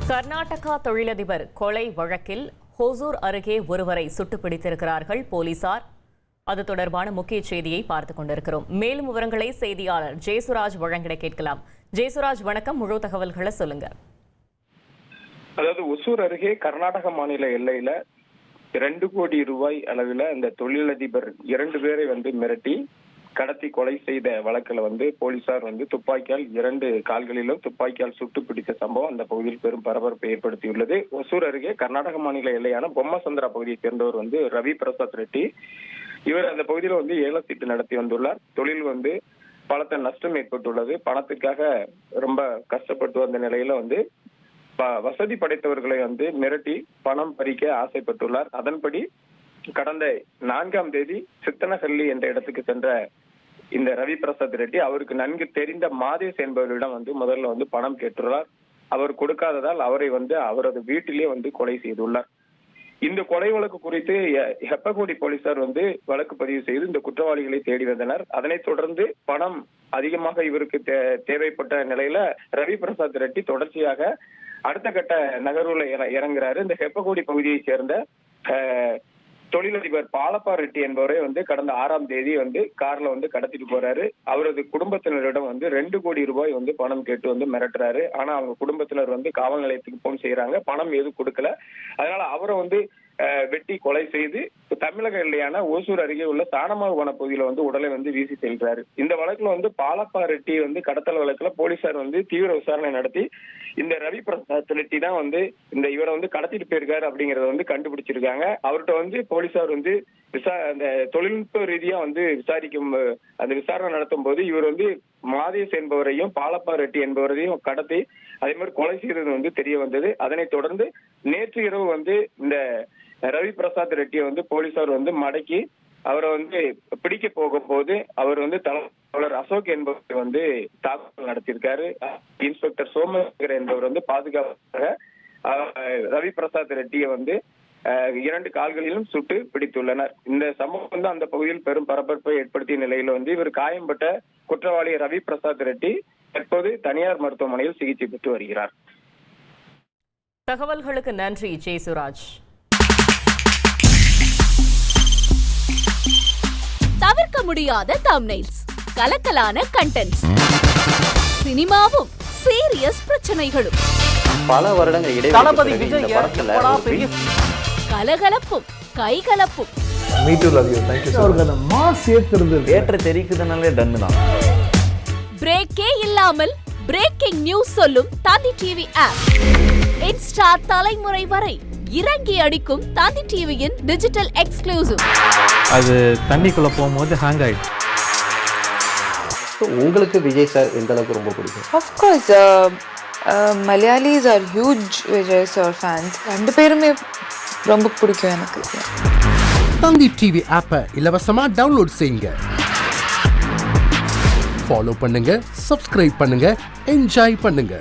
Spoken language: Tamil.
கர்நாடகா தொழிலதிபர் கொலை வழக்கில் ஹோசூர் அருகே ஒருவரை சுட்டுப் பிடித்திருக்கிறார்கள் போலீசார். அது தொடர்பான முக்கிய செய்தியை பார்த்துக் கொண்டிருக்கிறோம். மேலும் விவரங்களை செய்தியாளர் ஜெயசுராஜ் வழங்கிட கேட்கலாம். ஜெயசுராஜ், வணக்கம். முழு தகவல்களை சொல்லுங்க. அதாவது ஒசூர் அருகே கர்நாடக மாநில எல்லையில 2 கோடி ரூபாய் அளவில் இந்த தொழிலதிபர் 2 பேரை மிரட்டி கடத்தி கொலை செய்த வழக்கில் போலீசார் துப்பாக்கியால் 2 கால்களிலும் துப்பாக்கியால் சுட்டு பிடித்த சம்பவம் அந்த பகுதியில் பெரும் பரபரப்பை ஏற்படுத்தியுள்ளது. ஒசூர் அருகே கர்நாடக மாநில எல்லையான பொம்மசந்திரா பகுதியை சேர்ந்தவர் ரவி பிரசாத் ரெட்டி. இவர் அந்த பகுதியில் ஏலச்சீட்டு நடத்தி வந்துள்ளார். தொழில் பலத்த நஷ்டம் ஏற்பட்டுள்ளது. பணத்துக்காக ரொம்ப கஷ்டப்பட்டு வந்த நிலையில வசதி படைத்தவர்களை மிரட்டி பணம் பறிக்க ஆசைப்பட்டுள்ளார். அதன்படி கடந்த 4ஆம் தேதி சித்தனஹள்ளி என்ற இடத்துக்கு சென்ற இந்த ரவி பிரசாத் ரெட்டி அவருக்கு நன்கு தெரிந்த மாதேஷ் என்பவரிடம் முதல்ல பணம் கேட்டுள்ளார். அவர் கொடுக்காததால் அவரை அவரது வீட்டிலே கொலை செய்துள்ளார். இந்த கொலை வழக்கு குறித்து ஹெப்பகோடி போலீசார் வழக்கு பதிவு செய்து இந்த குற்றவாளிகளை தேடி வந்தனர். அதனைத் தொடர்ந்து பணம் அதிகமாக இவருக்கு தேவைப்பட்ட நிலையில ரவி பிரசாத் ரெட்டி தொடர்ச்சியாக அடுத்த கட்ட நகர்வுல இறங்குறாரு. இந்த ஹெப்பகோடி பகுதியை சேர்ந்த தொழிலதிபர் பாலப்பா ரெட்டி என்பவரை கடந்த 6ஆம் தேதி கார்ல கடத்திட்டு போறாரு. அவரது குடும்பத்தினரிடம் 2 கோடி ரூபாய் பணம் கேட்டு மிரட்டுறாரு. ஆனா அவங்க குடும்பத்தினர் காவல் நிலையத்துக்கு போன் செய்யறாங்க. பணம் எதுவும் கொடுக்கல. அதனால அவரை வெட்டி கொலை செய்து தமிழக எல்லையான ஓசூர் அருகே உள்ள சாணமாவு வனப்பகுதியில உடலை வீசி செல்றாரு. இந்த வழக்குல பாலப்பா ரெட்டி கடத்தல் வழக்குல போலீசார் தீவிர விசாரணை நடத்தி இந்த ரவி பிரசாத் ரெட்டி தான் இந்த இவரை கடத்திட்டு போயிருக்காரு அப்படிங்கறத கண்டுபிடிச்சிருக்காங்க. அவர்கிட்ட போலீசார் அந்த தொழில்நுட்ப ரீதியா விசாரிக்கும் அந்த விசாரணை நடத்தும் போது இவர் மாதேஷ் என்பவரையும் பாலப்பா ரெட்டி என்பவரையும் கடத்தி அதே மாதிரி கொலை செய்தது தெரிய வந்தது. அதனைத் தொடர்ந்து நேற்று இரவு இந்த ரவி பிரசாத் ரெட்டியை போலீசார் மடக்கி அவரை பிடிக்க போகும்போது அவர் தலைவர் அசோக் என்பவர் தாக்குதல் நடத்தியிருக்காரு. இன்ஸ்பெக்டர் சோமசேகர் என்பவர் பாதுகாப்பாக ரவி பிரசாத் ரெட்டியை 2 கால்களிலும் சுட்டு பிடித்துள்ளனர். இந்த சம்பவம் அந்த பகுதியில் பெரும் பரபரப்பை ஏற்படுத்திய நிலையில இவர் காயம்பட்ட குற்றவாளி ரவி பிரசாத் ரெட்டி தற்போது தனியார் மருத்துவமனையில் சிகிச்சை பெற்று வருகிறார். தகவல்களுக்கு நன்றி ஜெயசுராஜ். தவிர்க்க முடியாத தம்ப்நெயில்ஸ், கலக்கலான கண்டென்ட்ஸ், சினிமாவும் சீரியஸ் பிரச்சனைகளும், பல வருடங்கள் இடைவெளி கலகலப்பும் கைகலப்பும், ஏற்ற தெரிக்குதுனாலே டன்னு தான். பிரேக்கே இல்லாமல் பிரேக்கிங் நியூஸ் சொல்லும் தந்தி டிவி ஆப். இன்ஸ்டா தலைமுறை வரை இறங்கி அடிக்கும் தந்தி டிவியின் டிஜிட்டல் எக்ஸ்க்ளூசிவ். அது தண்ணிக்குள்ள போகும்போது ஹேங் ஆயிடுச்சு. உங்களுக்கு விஜய் சார் எந்த அளவுக்கு ரொம்ப பிடிக்கும்? Of course, Malayalis are huge Vijay sir fans. 2 பேருமே ரொம்ப பிடிக்கும் எனக்கு. தந்தி டிவி ஆப்பை இலவசமா டவுன்லோட் செய்யுங்க. ஃபாலோ பண்ணுங்க, சப்ஸ்கிரைப் பண்ணுங்க, என்ஜாய் பண்ணுங்க.